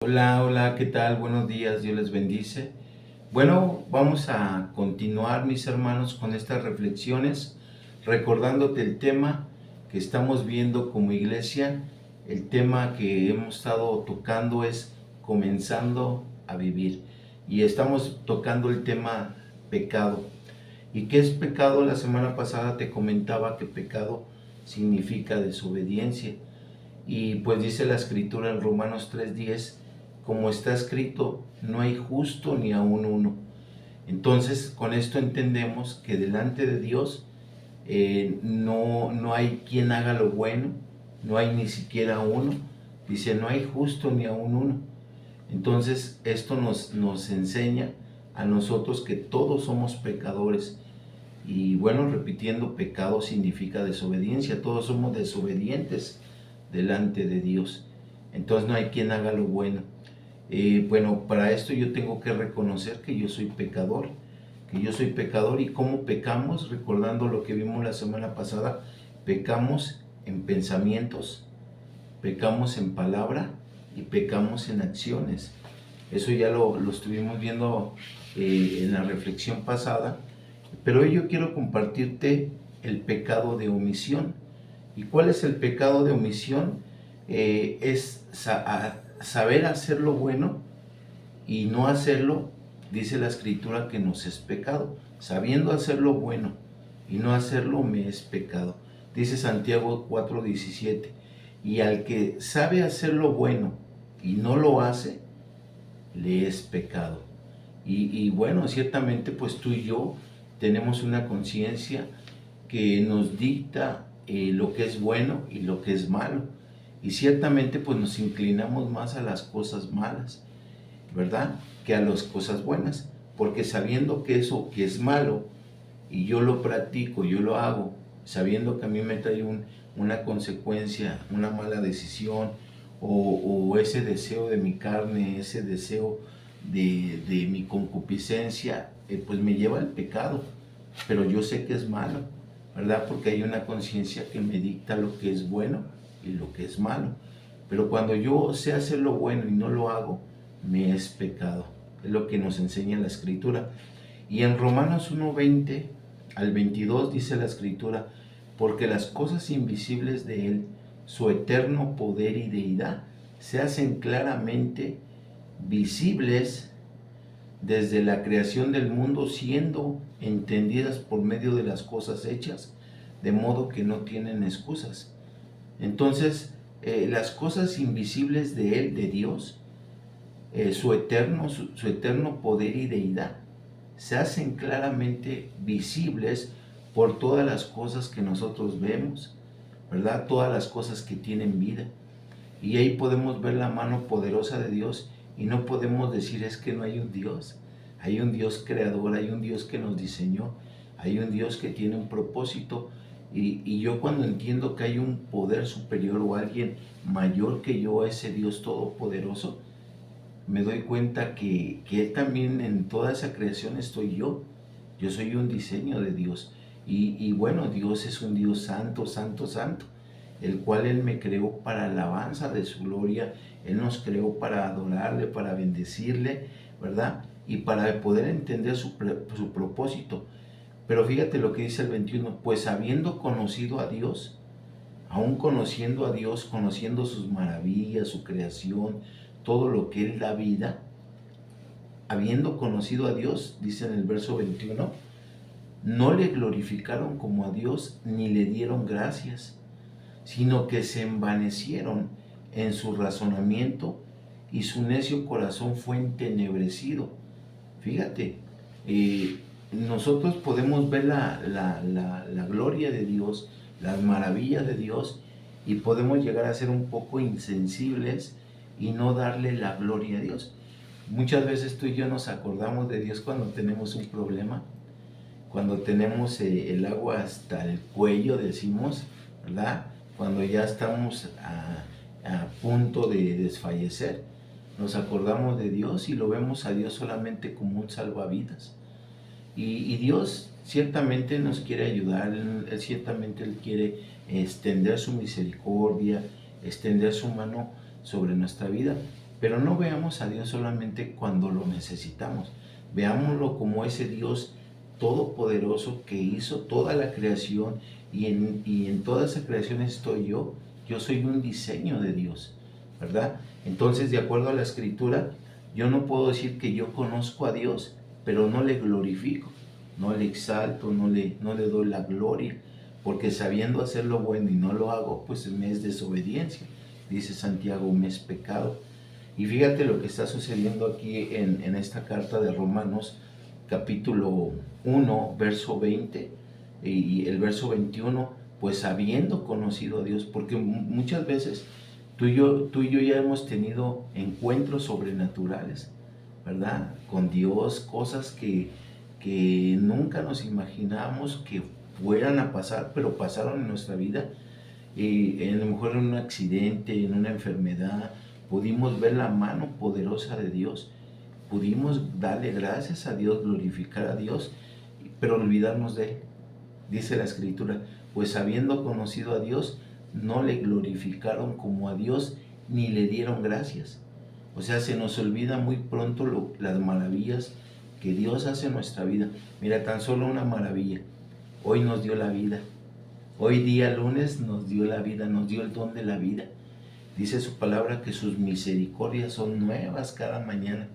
Hola, hola, ¿qué tal? Buenos días, Dios les bendice. Bueno, vamos a continuar, mis hermanos, con estas reflexiones, recordándote el tema que estamos viendo como iglesia. El tema que hemos estado tocando es comenzando a vivir. Y estamos tocando el tema pecado. ¿Y qué es pecado? La semana pasada te comentaba que pecado significa desobediencia. Y pues dice la escritura en Romanos 3:10, como está escrito, no hay justo ni aun uno. Entonces, con esto entendemos que delante de Dios no hay quien haga lo bueno, no hay ni siquiera uno. Dice, no hay justo ni aun uno. Entonces, esto nos enseña a nosotros que todos somos pecadores. Y bueno, repitiendo, pecado significa desobediencia. Todos somos desobedientes delante de Dios. Entonces no hay quien haga lo bueno. Bueno, para esto yo tengo que reconocer que yo soy pecador. Que yo soy pecador. ¿Y cómo pecamos? Recordando lo que vimos la semana pasada, pecamos en pensamientos, pecamos en palabra y pecamos en acciones. Eso ya lo estuvimos viendo en la reflexión pasada. Pero hoy yo quiero compartirte el pecado de omisión. ¿Y cuál es el pecado de omisión? Es saber hacer lo bueno y no hacerlo. Dice la escritura que nos es pecado. Sabiendo hacer lo bueno y no hacerlo me es pecado. Dice Santiago 4:17. Y al que sabe hacer lo bueno y no lo hace, le es pecado. Y bueno, ciertamente pues tú y yo tenemos una conciencia que nos dicta lo que es bueno y lo que es malo. Y ciertamente pues nos inclinamos más a las cosas malas, ¿verdad? Que a las cosas buenas. Porque sabiendo que eso que es malo y yo lo practico, yo lo hago, sabiendo que a mí me trae una consecuencia, una mala decisión o ese deseo de mi carne, ese deseo de mi concupiscencia, pues me lleva al pecado. Pero yo sé que es malo, ¿verdad? Porque hay una conciencia que me dicta lo que es bueno y lo que es malo. Pero cuando yo sé hacer lo bueno y no lo hago, me es pecado. Es lo que nos enseña la Escritura. Y en Romanos 1:20 al 22 dice la Escritura, porque las cosas invisibles de Él, su eterno poder y deidad, se hacen claramente visibles desde la creación del mundo, siendo entendidas por medio de las cosas hechas, de modo que no tienen excusas. Entonces, las cosas invisibles de Él, de Dios, su eterno poder y deidad, se hacen claramente visibles por todas las cosas que nosotros vemos, ¿verdad? Todas las cosas que tienen vida. Y ahí podemos ver la mano poderosa de Dios y no podemos decir es que no hay un Dios. Hay un Dios creador, hay un Dios que nos diseñó, hay un Dios que tiene un propósito. Y yo cuando entiendo que hay un poder superior o alguien mayor que yo, ese Dios todopoderoso, me doy cuenta que Él también en toda esa creación estoy yo. Yo soy un diseño de Dios. Y bueno, Dios es un Dios santo, santo, santo, el cual Él me creó para alabanza de su gloria. Él nos creó para adorarle, para bendecirle, ¿verdad? Y para poder entender su propósito. Pero fíjate lo que dice el 21, pues habiendo conocido a Dios, aún conociendo a Dios, conociendo sus maravillas, su creación, todo lo que Él da vida, habiendo conocido a Dios, dice en el verso 21, no le glorificaron como a Dios ni le dieron gracias, sino que se envanecieron en su razonamiento y su necio corazón fue entenebrecido. Fíjate, nosotros podemos ver la gloria de Dios, las maravillas de Dios, y podemos llegar a ser un poco insensibles y no darle la gloria a Dios. Muchas veces tú y yo nos acordamos de Dios cuando tenemos un problema, cuando tenemos el agua hasta el cuello, decimos, ¿verdad? Cuando ya estamos a punto de desfallecer, nos acordamos de Dios y lo vemos a Dios solamente como un salvavidas. Y Dios ciertamente nos quiere ayudar, ciertamente Él quiere extender su misericordia, extender su mano sobre nuestra vida. Pero no veamos a Dios solamente cuando lo necesitamos. Veámoslo como ese Dios todopoderoso que hizo toda la creación, y en toda esa creación estoy yo. Yo soy un diseño de Dios, ¿verdad? Entonces, de acuerdo a la Escritura, yo no puedo decir que yo conozco a Dios, pero no le glorifico, no le exalto, no le doy la gloria, porque sabiendo hacer lo bueno y no lo hago, pues me es desobediencia. Dice Santiago, me es pecado. Y fíjate lo que está sucediendo aquí en esta carta de Romanos, capítulo 1, verso 20 y el verso 21, pues habiendo conocido a Dios, porque muchas veces tú y yo ya hemos tenido encuentros sobrenaturales, ¿verdad? Con Dios, cosas que nunca nos imaginábamos que fueran a pasar, pero pasaron en nuestra vida. Y a lo mejor en un accidente, en una enfermedad, pudimos ver la mano poderosa de Dios, pudimos darle gracias a Dios, glorificar a Dios, pero olvidarnos de Él. Dice la Escritura, pues habiendo conocido a Dios, no le glorificaron como a Dios, ni le dieron gracias. O sea, se nos olvida muy pronto las maravillas que Dios hace en nuestra vida. Mira, tan solo una maravilla. Hoy nos dio la vida. Hoy día lunes nos dio la vida, nos dio el don de la vida. Dice su palabra que sus misericordias son nuevas cada mañana.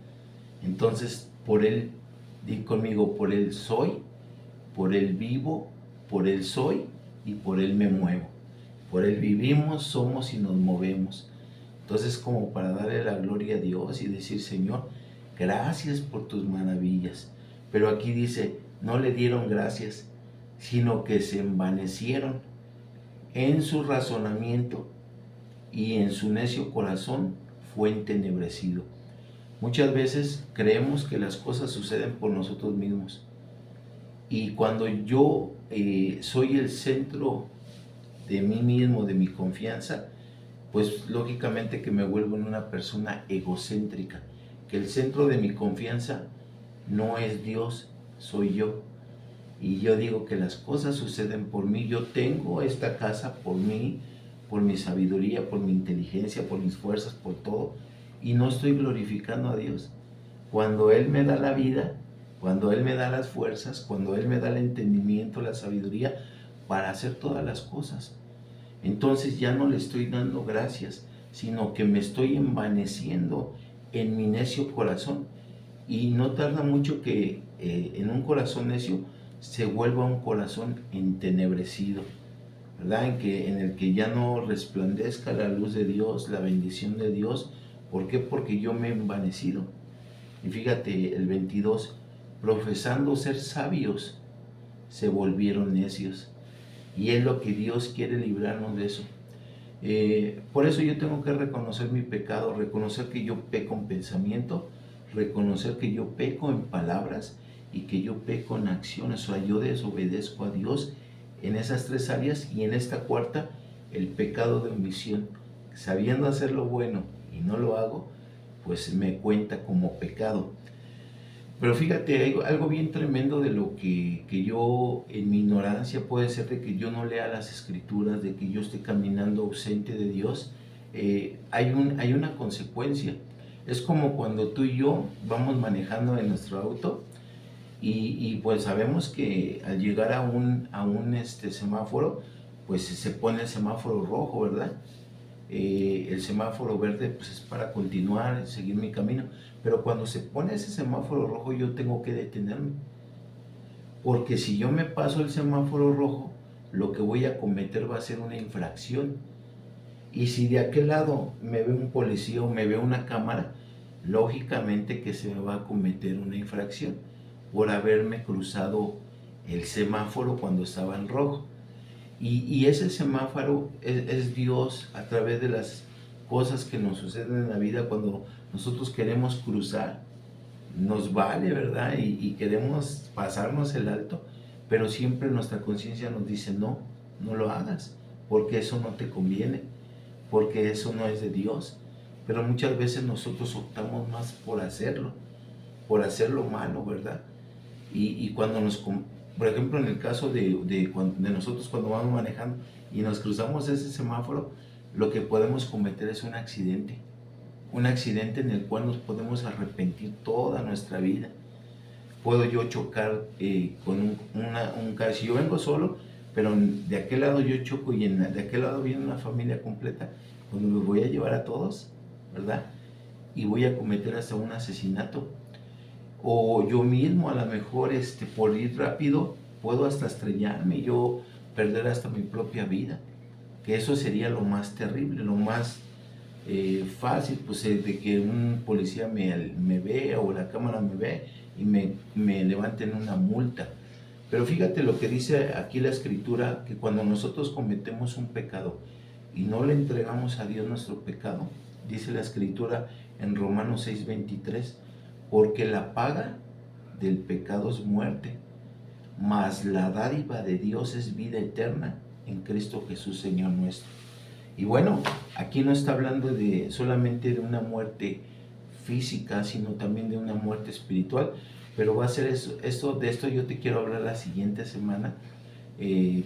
Entonces, por Él, di conmigo, por Él soy, por Él vivo, por Él soy y por Él me muevo. Por Él vivimos, somos y nos movemos. Entonces, como para darle la gloria a Dios y decir, Señor, gracias por tus maravillas. Pero aquí dice, no le dieron gracias, sino que se envanecieron en su razonamiento, y en su necio corazón fue entenebrecido. Muchas veces creemos que las cosas suceden por nosotros mismos, y cuando yo soy el centro de mí mismo, de mi confianza, pues lógicamente que me vuelvo en una persona egocéntrica, que el centro de mi confianza no es Dios, soy yo. Y yo digo que las cosas suceden por mí. Yo tengo esta casa por mí, por mi sabiduría, por mi inteligencia, por mis fuerzas, por todo. Y no estoy glorificando a Dios. Cuando Él me da la vida, cuando Él me da las fuerzas, cuando Él me da el entendimiento, la sabiduría para hacer todas las cosas, entonces ya no le estoy dando gracias, sino que me estoy envaneciendo en mi necio corazón. Y no tarda mucho que en un corazón necio se vuelva un corazón entenebrecido, ¿verdad? En el que ya no resplandezca la luz de Dios, la bendición de Dios. ¿Por qué? Porque yo me he envanecido. Y fíjate, el 22, profesando ser sabios, se volvieron necios. Y es lo que Dios quiere librarnos de eso. Por eso yo tengo que reconocer mi pecado, reconocer que yo peco en pensamiento, reconocer que yo peco en palabras y que yo peco en acciones. O sea, yo desobedezco a Dios en esas tres áreas, y en esta cuarta, el pecado de omisión. Sabiendo hacer lo bueno y no lo hago, pues me cuenta como pecado. Pero fíjate, algo bien tremendo de lo que yo en mi ignorancia, puede ser de que yo no lea las Escrituras, de que yo esté caminando ausente de Dios. Hay una consecuencia. Es como cuando tú y yo vamos manejando en nuestro auto, y pues sabemos que al llegar a un semáforo, pues se pone el semáforo rojo, ¿verdad? El semáforo verde pues es para continuar, seguir mi camino. Pero cuando se pone ese semáforo rojo, yo tengo que detenerme, porque si yo me paso el semáforo rojo, lo que voy a cometer va a ser una infracción. Y si de aquel lado me ve un policía o me ve una cámara, lógicamente que se me va a cometer una infracción por haberme cruzado el semáforo cuando estaba en rojo. Y ese semáforo es Dios a través de las cosas que nos suceden en la vida. Cuando nosotros queremos cruzar, nos vale, ¿verdad? Y queremos pasarnos el alto, pero siempre nuestra conciencia nos dice, no, no lo hagas, porque eso no te conviene, porque eso no es de Dios. Pero muchas veces nosotros optamos más por hacerlo malo, ¿verdad? Y cuando por ejemplo, en el caso de nosotros cuando vamos manejando y nos cruzamos ese semáforo, lo que podemos cometer es un accidente, un accidente en el cual nos podemos arrepentir toda nuestra vida. Puedo yo chocar con un carro, si yo vengo solo, pero de aquel lado yo choco y de aquel lado viene una familia completa, cuando me voy a llevar a todos, ¿verdad? Y voy a cometer hasta un asesinato. O yo mismo, a lo mejor, por ir rápido, puedo hasta estrellarme y yo perder hasta mi propia vida. Que eso sería lo más terrible, lo más fácil, pues de que un policía me vea o la cámara me ve y me levanten una multa. Pero fíjate lo que dice aquí la Escritura, que cuando nosotros cometemos un pecado y no le entregamos a Dios nuestro pecado, dice la Escritura en Romanos 6:23, porque la paga del pecado es muerte, mas la dádiva de Dios es vida eterna en Cristo Jesús, Señor nuestro. Y bueno, aquí no está hablando solamente de una muerte física, sino también de una muerte espiritual, pero va a ser de esto yo te quiero hablar la siguiente semana,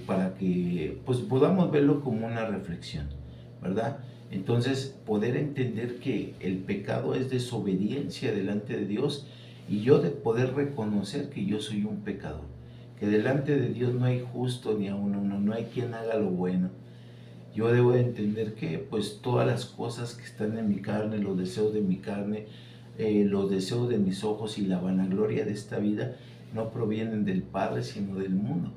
para que pues podamos verlo como una reflexión, ¿verdad? Entonces, poder entender que el pecado es desobediencia delante de Dios, y yo de poder reconocer que yo soy un pecador, que delante de Dios no hay justo ni aun uno, no hay quien haga lo bueno. Yo debo de entender que pues todas las cosas que están en mi carne, los deseos de mi carne, los deseos de mis ojos y la vanagloria de esta vida no provienen del Padre, sino del mundo.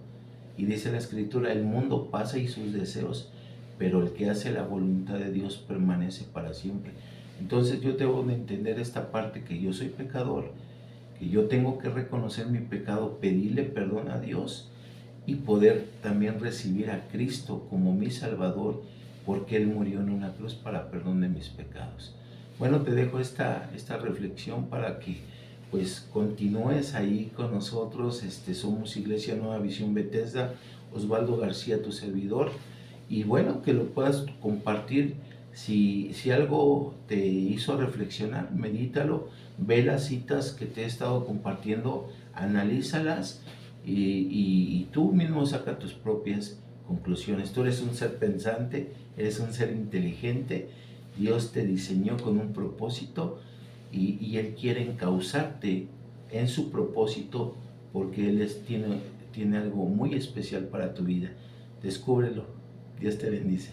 Y dice la Escritura, el mundo pasa y sus deseos, pero el que hace la voluntad de Dios permanece para siempre. Entonces yo debo de entender esta parte, que yo soy pecador, que yo tengo que reconocer mi pecado, pedirle perdón a Dios y poder también recibir a Cristo como mi Salvador, porque Él murió en una cruz para perdón de mis pecados. Bueno, te dejo esta reflexión para que pues continúes ahí con nosotros. Somos Iglesia Nueva Visión Bethesda, Osvaldo García, tu servidor, y bueno, que lo puedas compartir. Si algo te hizo reflexionar, medítalo, ve las citas que te he estado compartiendo, analízalas, y tú mismo saca tus propias conclusiones. Tú eres un ser pensante, eres un ser inteligente. Dios te diseñó con un propósito, y Él quiere encauzarte en su propósito, porque Él tiene algo muy especial para tu vida. Descúbrelo. Dios te bendice.